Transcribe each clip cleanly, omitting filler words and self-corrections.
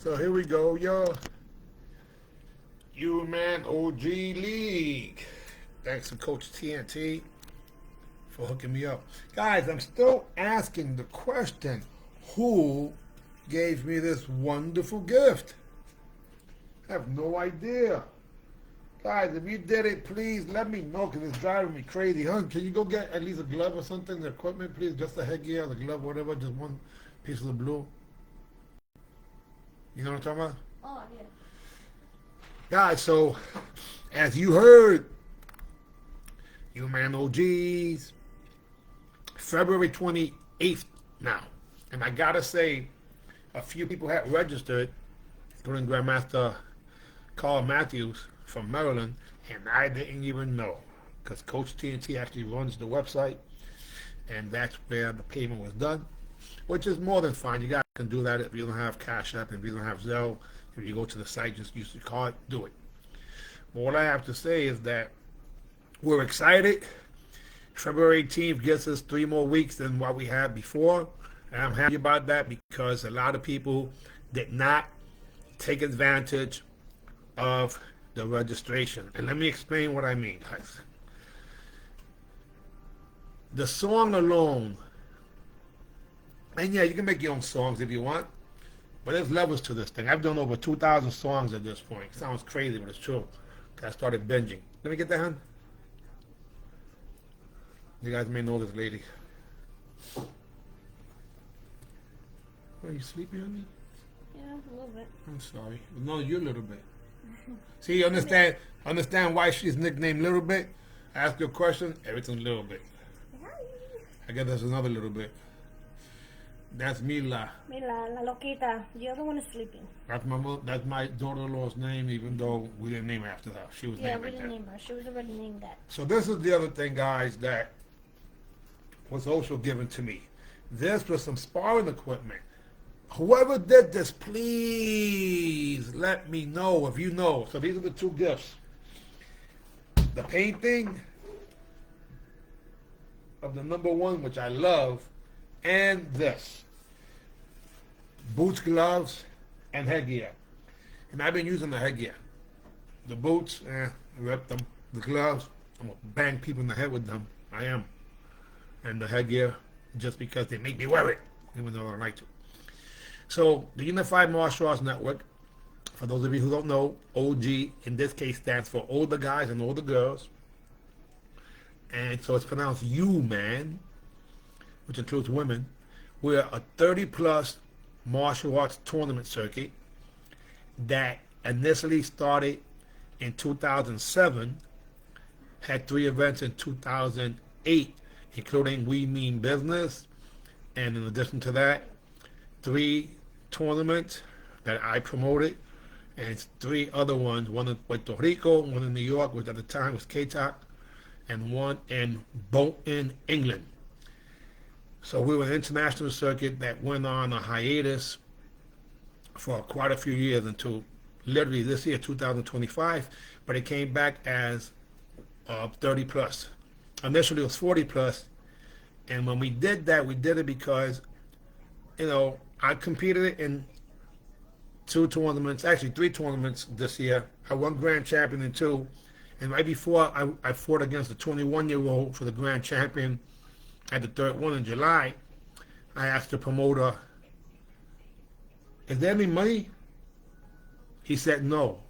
So here we go, yo. UMAN OG League. Thanks to Coach TNT for hooking me up. Guys, I'm still asking the question, who gave me this wonderful gift? I have no idea. Guys, if you did it, please let me know because it's driving me crazy. Hun, can you go get at least a glove or something, the equipment, please? Just the headgear, the glove, whatever, just one piece of the blue. You know what I'm talking about? Oh, yeah. Guys, so as you heard, UMAN OGs, February 28th now. And I gotta say, a few people had registered, including Grandmaster Carl Matthews from Maryland, and I didn't even know because Coach TNT actually runs the website, and that's where the payment was done, which is more than fine. You guys can do that if you don't have Cash App, if you don't have Zelle. If you go to the site, just use your card, do it. But what I have to say is that we're excited. February 18th gives us 3 more weeks than what we had before. And I'm happy about that because a lot of people did not take advantage of the registration. And let me explain what I mean, guys. The song alone, and yeah, you can make your own songs if you want, but there's levels to this thing. I've done over 2,000 songs at this point. It sounds crazy, but it's true. I started binging. Let me get that, hun. You guys may know this lady. Are you sleepy, honey? Yeah, a little bit. I'm sorry. No, you a little bit. See, understand why she's nicknamed Little Bit? I ask you a question, everything's Little Bit. I guess there's another little bit. That's Mila. Mila, la loquita. The other one is sleeping. That's my daughter-in-law's name, even though we didn't name her after her. She was Yeah, named we like didn't that. name her. She was already named that. So this is the other thing, guys, that was also given to me. This was some sparring equipment. Whoever did this, please let me know if you know. So these are the 2 gifts. The painting of the #1, which I love, and this. Boots, gloves, and headgear. And I've been using the headgear. The boots, I ripped them. The gloves, I'm going to bang people in the head with them. I am. And the headgear, just because they make me wear it, even though I don't like to. So, the Unified Martial Arts Network, for those of you who don't know, OG, in this case, stands for older guys and older girls. And so it's pronounced UMAN, which includes women. We're a 30-plus martial arts tournament circuit that initially started in 2007, had 3 events in 2008, including We Mean Business, and in addition to that, 3 tournaments that I promoted, and 3 other ones, one in Puerto Rico, one in New York, which at the time was KTOC, and one in Bolton, England. So we were an international circuit that went on a hiatus for quite a few years until literally this year, 2025, but it came back as 30 plus. Initially it was 40 plus, and when we did that, we did it because, I competed in 2 tournaments, actually 3 tournaments this year. I won grand champion in 2, and right before I fought against the 21-year-old for the grand champion at the 3rd one in July, I asked the promoter, is there any money? He said no.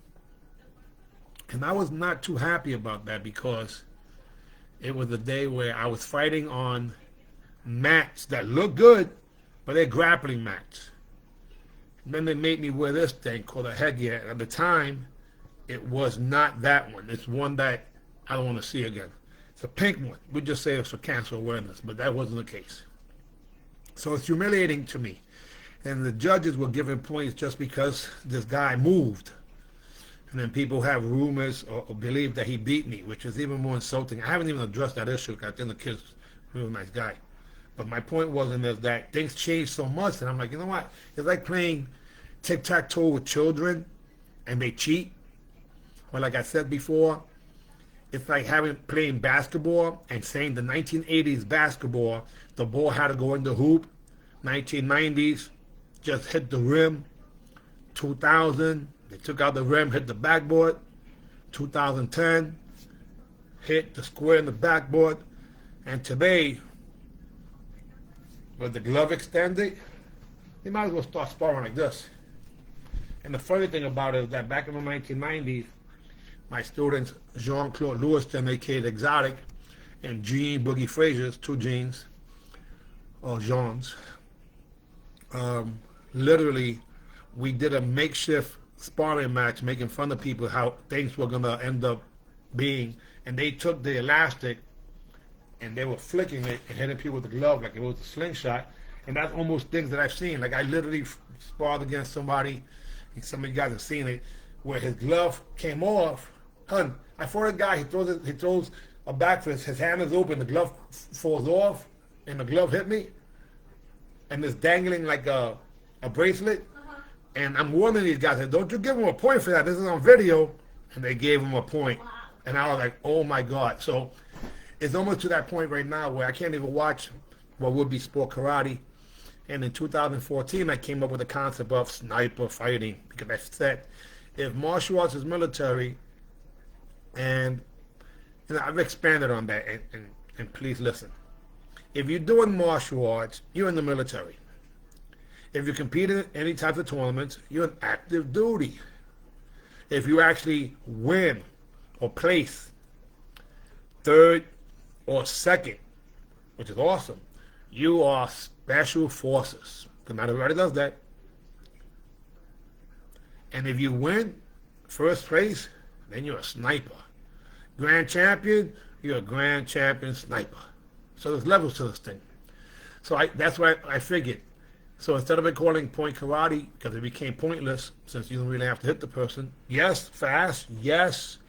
And I was not too happy about that because it was a day where I was fighting on mats that look good, but they're grappling mats. And then they made me wear this thing called a headgear. At the time, it was not that one. It's one that I don't want to see again. It's a pink one. We just say it's for cancer awareness, but that wasn't the case. So it's humiliating to me. And the judges were giving points just because this guy moved. And then people have rumors or believe that he beat me, which is even more insulting. I haven't even addressed that issue because I think the kid's a real nice guy. But my point wasn't that things change so much, and I'm like, you know what? It's like playing tic-tac-toe with children, and they cheat. Or like I said before, it's like playing basketball and saying the 1980s basketball, the ball had to go in the hoop. 1990s, just hit the rim. 2000, they took out the rim, hit the backboard. 2010, hit the square in the backboard. And today, with the glove extended, you might as well start sparring like this. And the funny thing about it is that back in the 1990s, my students, Jean-Claude Lewiston, aka the Exotic, and Gene Boogie Frazier's, two Genes, or Jeans, literally, we did a makeshift sparring match making fun of people, how things were going to end up being. And they took the elastic and they were flicking it and hitting people with the glove like it was a slingshot. And that's almost things that I've seen. Like I literally sparred against somebody, and some of you guys have seen it, where his glove came off. I fought a guy, he throws a back fist, his hand is open, the glove falls off, and the glove hit me. And it's dangling like a bracelet. And I'm warning these guys, don't you give him a point for that. This is on video. And they gave him a point. Wow. And I was like, oh my God. So it's almost to that point right now where I can't even watch what would be sport karate. And in 2014, I came up with the concept of sniper fighting. Because I said, if martial arts is military, and I've expanded on that, and please listen. If you're doing martial arts, you're in the military. If you compete in any type of tournaments, you're in active duty. If you actually win or place third or second, which is awesome, you are special forces. Because not everybody does that. And if you win first place, then you're a sniper. Grand champion, you're a grand champion sniper. So there's levels to this thing. So that's why I figured. So instead of it calling point karate, because it became pointless, since you don't really have to hit the person. Yes, fast. Yes,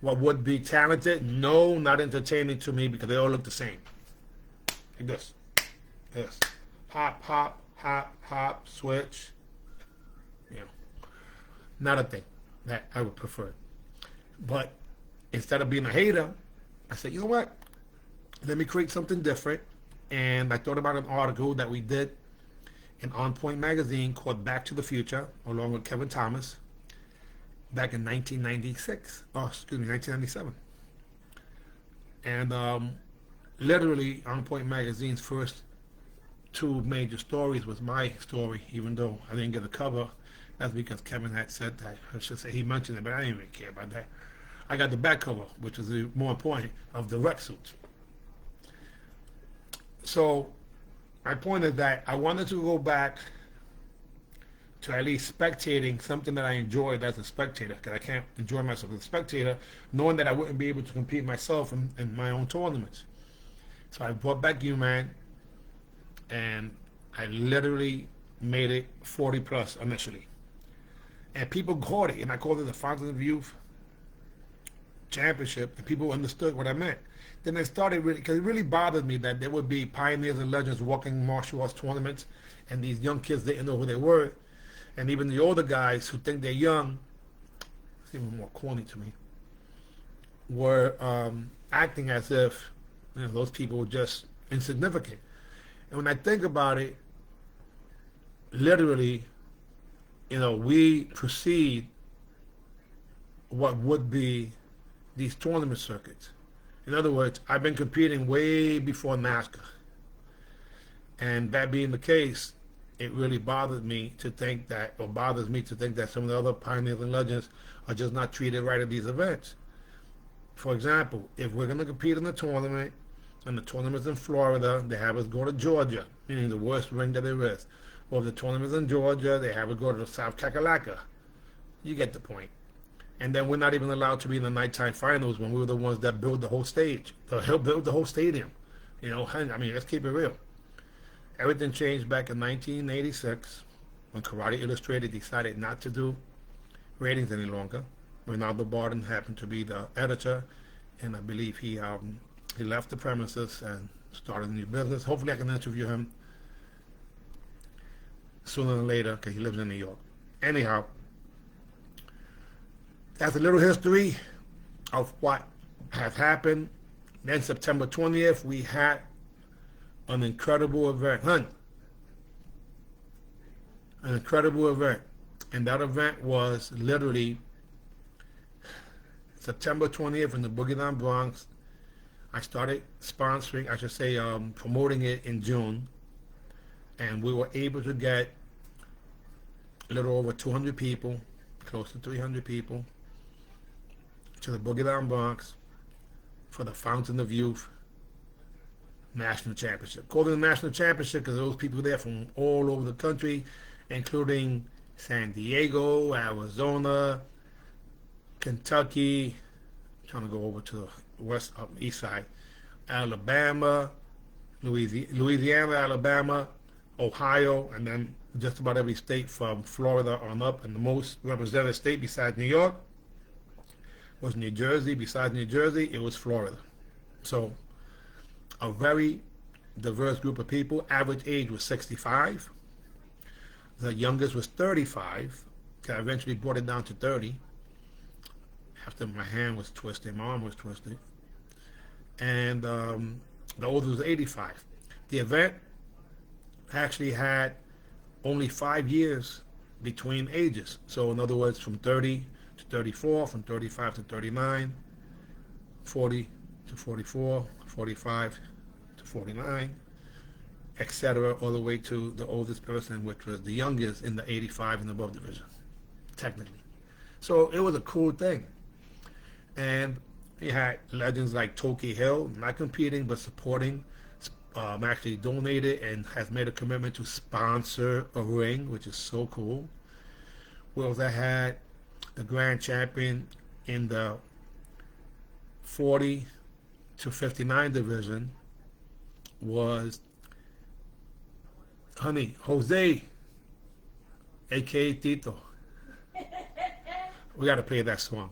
what would be talented. No, not entertaining to me because they all look the same. Like this. This. Hop, hop, hop, hop, switch. You know, not a thing that I would prefer. But instead of being a hater, I said, you know what? Let me create something different. And I thought about an article that we did in On Point magazine called Back to the Future, along with Kevin Thomas, back in 1996. Oh, excuse me, 1997. And literally, On Point magazine's first two major stories was my story, even though I didn't get a cover. That's because Kevin had said that. I should say he mentioned it, but I didn't really care about that. I got the back cover, which is the more important, of the rec suits. So my point is that I wanted to go back to at least spectating something that I enjoyed as a spectator, because I can't enjoy myself as a spectator, knowing that I wouldn't be able to compete myself in my own tournaments. So I brought back UMAN, and I literally made it 40 plus initially. And people caught it, and I called it the Fountain of Youth Championship, and people understood what I meant. Then they started really, because it really bothered me that there would be pioneers and legends walking martial arts tournaments, and these young kids didn't know who they were. And even the older guys who think they're young, it's even more corny to me, were acting as if those people were just insignificant. And when I think about it, literally, we precede what would be these tournament circuits. In other words, I've been competing way before NASCAR. And that being the case, it really bothers me to think that some of the other pioneers and legends are just not treated right at these events. For example, if we're going to compete in a tournament, and the tournament's in Florida, they have us go to Georgia, meaning the worst ring that there is. Or if the tournament's in Georgia, they have us go to South Kakalaka. You get the point. And then we're not even allowed to be in the nighttime finals when we were the ones that built the whole stage, built the whole stadium. I mean, let's keep it real. Everything changed back in 1986 when Karate Illustrated decided not to do ratings any longer. Ronaldo Barton happened to be the editor, and I believe he left the premises and started a new business. Hopefully I can interview him sooner than later because he lives in New York. Anyhow, that's a little history of what has happened. Then September 20th, we had an incredible event. An incredible event. And that event was literally September 20th in the Boogie Down Bronx. I started sponsoring, I should say, promoting it in June. And we were able to get a little over 200 people, close to 300 people, to the Boogie Down Bronx for the Fountain of Youth National Championship. Called it a National Championship because those people there from all over the country, including San Diego, Arizona, Kentucky, trying to go over to the west, east side, Alabama, Louisiana, Alabama, Ohio, and then just about every state from Florida on up. And the most represented state besides New York was New Jersey. Besides New Jersey, it was Florida. So a very diverse group of people. Average age was 65. The youngest was 35. I eventually brought it down to 30 after my hand was twisted, my arm was twisted. And the oldest was 85. The event actually had only 5 years between ages. So in other words, from 30 to 34, from 35 to 39, 40 to 44, 45 to 49, etc., all the way to the oldest person, which was the youngest in the 85 and above division, technically. So it was a cool thing. And you had legends like Toki Hill, not competing but supporting, actually donated and has made a commitment to sponsor a ring, which is so cool. We also had the grand champion in the 40 to 59 division was Jose, aka Tito. We got to play that song.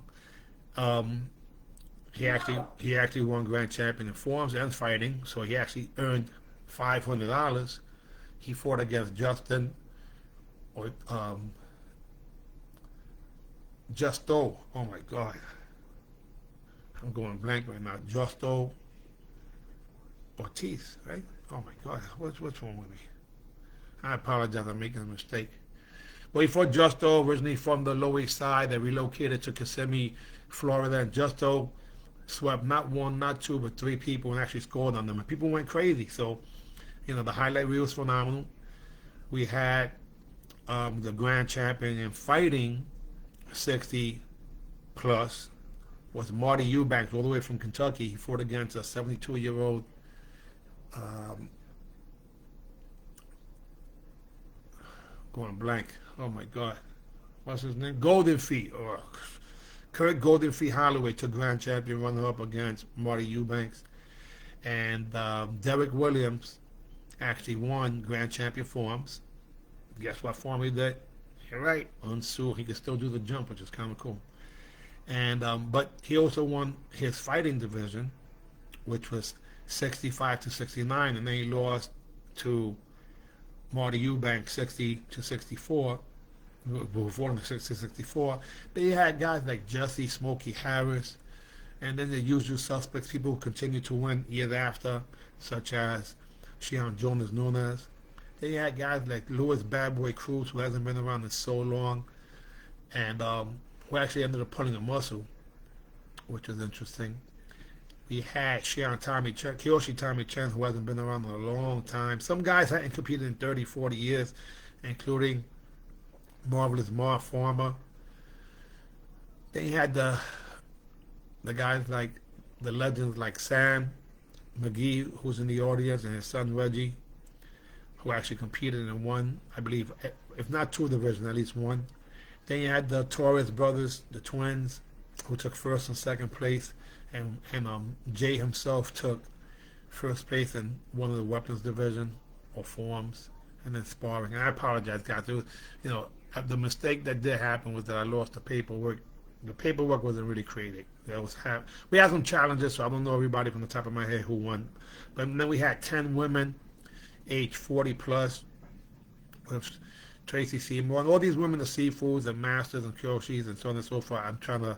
He actually won grand champion in forms and fighting, so he actually earned $500. He fought against Justo. Oh my God, I'm going blank right now. Justo Ortiz, right? Oh my God, what's wrong with me? I apologize, I'm making a mistake. Well, he fought Justo, originally from the Lower East Side. They relocated to Kissimmee, Florida, and Justo swept not one, not two, but 3 people and actually scored on them. And people went crazy. So, the highlight reel was phenomenal. We had the grand champion in fighting 60 plus was Marty Eubanks, all the way from Kentucky. He fought against a 72-year-old going blank. Oh my God, what's his name? Golden Feet, or Kurt Golden Feet Holloway took grand champion runner-up against Marty Eubanks, and Derek Williams actually won grand champion forms. Guess what form he did? You're right, Unsu. He could still do the jump, which is kind of cool. And but he also won his fighting division, which was 65 to 69, and then he lost to Marty Eubanks 60 to 64. Before the 60 to 64, they had guys like Jesse Smokey Harris, and then the usual suspects, people who continue to win years after, such as Sean Jonas Nunes. They had guys like Louis Bad Boy Cruz, who hasn't been around in so long, and who actually ended up pulling a muscle, which was interesting. We had Kiyoshi Tommy Chen, who hasn't been around in a long time. Some guys hadn't competed in 30, 40 years, including Marvelous Marv Farmer. Then you had the guys like the legends like Sam McGee, who's in the audience, and his son Reggie, who actually competed and won, I believe, if not 2 divisions, at least 1. Then you had the Torres brothers, the twins, who took first and second place, and Jay himself took first place in one of the weapons division or forms, and then sparring. And I apologize, guys. It was, the mistake that did happen was that I lost the paperwork. The paperwork wasn't really created. We had some challenges, so I don't know everybody from the top of my head who won. But then we had 10 women, age 40 plus, with Tracy Seymour. And all these women are seafoods and masters and Kyoshis and so on and so forth. I'm trying to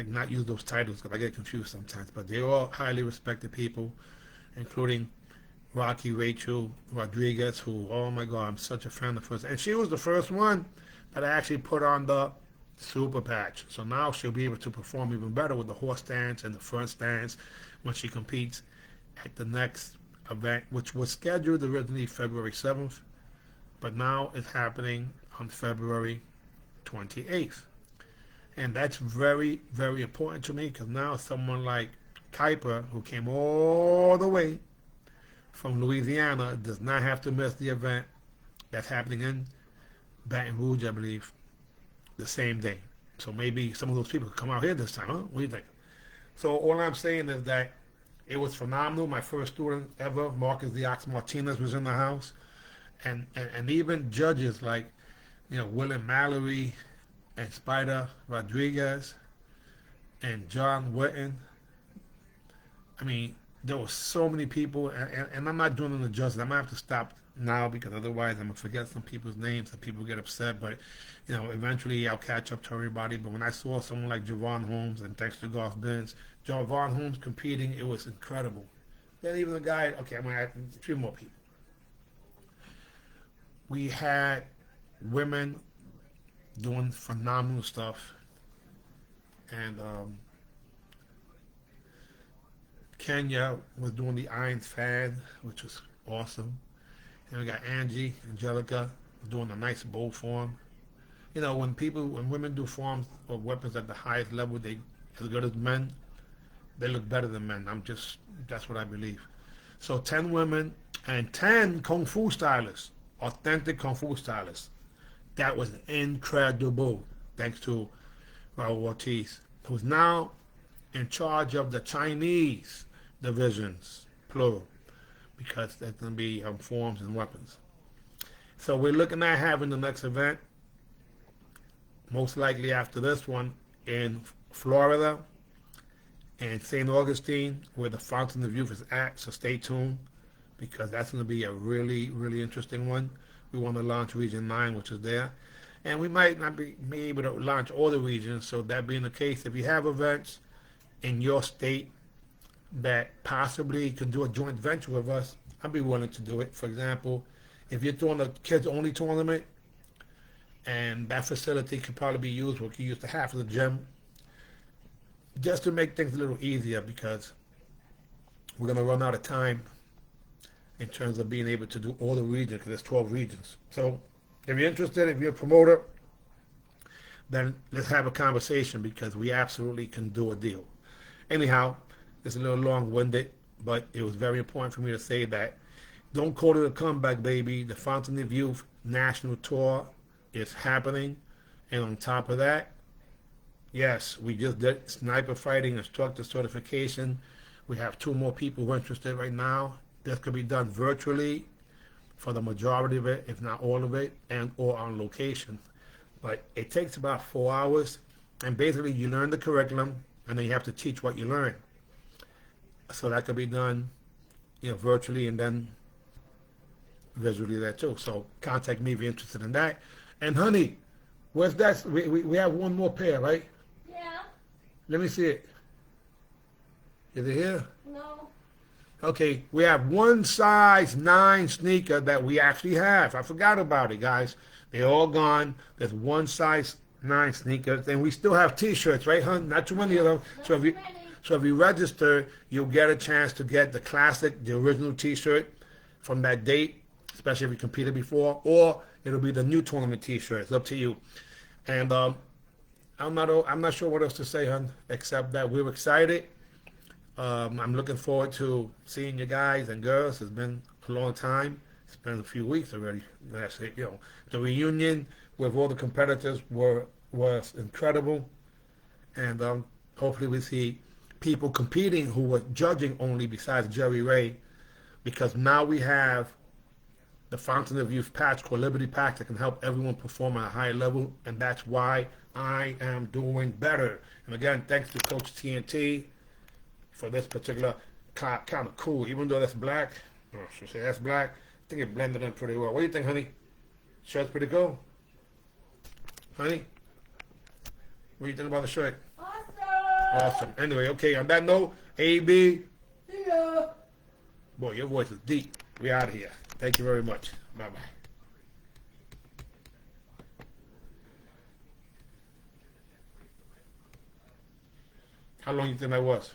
not use those titles because I get confused sometimes. But they're all highly respected people, including Rocky Rachel Rodriguez, who, oh my God, I'm such a fan of hers. And she was the first one that I actually put on the super patch. So now she'll be able to perform even better with the horse stance and the front stance when she competes at the next event, which was scheduled originally February 7th, but now it's happening on February 28th. And that's very, very important to me because now someone like Kuiper, who came all the way from Louisiana, does not have to miss the event that's happening in Baton Rouge, I believe, the same day. So maybe some of those people could come out here this time, huh? What do you think? So all I'm saying is that it was phenomenal. My first student ever, Marcus the Ox Martinez, was in the house. And even judges like, William Mallory and Spider Rodriguez and John Witten. I mean, there were so many people, and I'm not doing them the justice. I'm going to have to stop now because otherwise I'm going to forget some people's names and people get upset. But, eventually I'll catch up to everybody. But when I saw someone like Javon Holmes and Dexter Golf Benz, Javon Holmes competing, it was incredible. Then even the guy, okay, I'm going to add a few more people. We had women doing phenomenal stuff. And Kenya was doing the Irons Fan, which was awesome. And we got Angie, Angelica, doing a nice bow form. When women do forms or weapons at the highest level, they as good as men, they look better than men. That's what I believe. So 10 women and 10 Kung Fu stylists, authentic Kung Fu stylists. That was incredible, thanks to Raul Ortiz, who's now in charge of the Chinese divisions, plural, because there's going to be forms and weapons. So we're looking at having the next event, most likely after this one, in Florida and St. Augustine, where the Fountain of Youth is at. So stay tuned, because that's going to be a really, really interesting one. We want to launch Region 9, which is there. And we might not be able to launch all the regions. So that being the case, if you have events in your state that possibly can do a joint venture with us, I'd be willing to do it. For example, if you're doing a kids-only tournament, and that facility could probably be used, we could use the half of the gym, just to make things a little easier, because we're going to run out of time in terms of being able to do all the regions, because there's 12 regions. So if you're interested, if you're a promoter, then let's have a conversation, because we absolutely can do a deal. Anyhow, it's a little long-winded, but it was very important for me to say that don't call it a comeback, baby. The Fountain of Youth National Tour is happening. And on top of that, yes, we just did sniper fighting instructor certification. We have 2 more people who are interested right now. This could be done virtually for the majority of it, if not all of it, and or on location. But it takes about 4 hours, and basically you learn the curriculum, and then you have to teach what you learn. So that could be done, virtually, and then visually there too. So contact me if you're interested in that. And honey, where's that? We have one more pair, right? Yeah. Let me see it. Is it here? No. Okay, we have one size 9 sneaker that we actually have. I forgot about it, guys. They're all gone. There's one size 9 sneakers, and we still have T-shirts, right, hun? Not too many of them. So if you register, you'll get a chance to get the classic, the original T-shirt from that date, especially if you competed before, or it'll be the new tournament T-shirt. It's up to you. And I'm not sure what else to say, hun, except that we're excited. I'm looking forward to seeing you guys and girls. It's been a long time. It's been a few weeks already. The reunion with all the competitors was incredible, and hopefully we see people competing who were judging only besides Jerry Ray, because now we have the Fountain of Youth patch called Liberty Pack that can help everyone perform at a high level, and that's why I am doing better. And again, thanks to Coach TNT for this particular kind of cool, even though that's black. I should say that's black. I think it blended in pretty well. What do you think, honey? Shirt's pretty cool. Honey? What do you think about the shirt? Awesome. Anyway, okay, on that note, AB. Yeah. Boy, your voice is deep. We out of here. Thank you very much. Bye-bye. How long you think that was?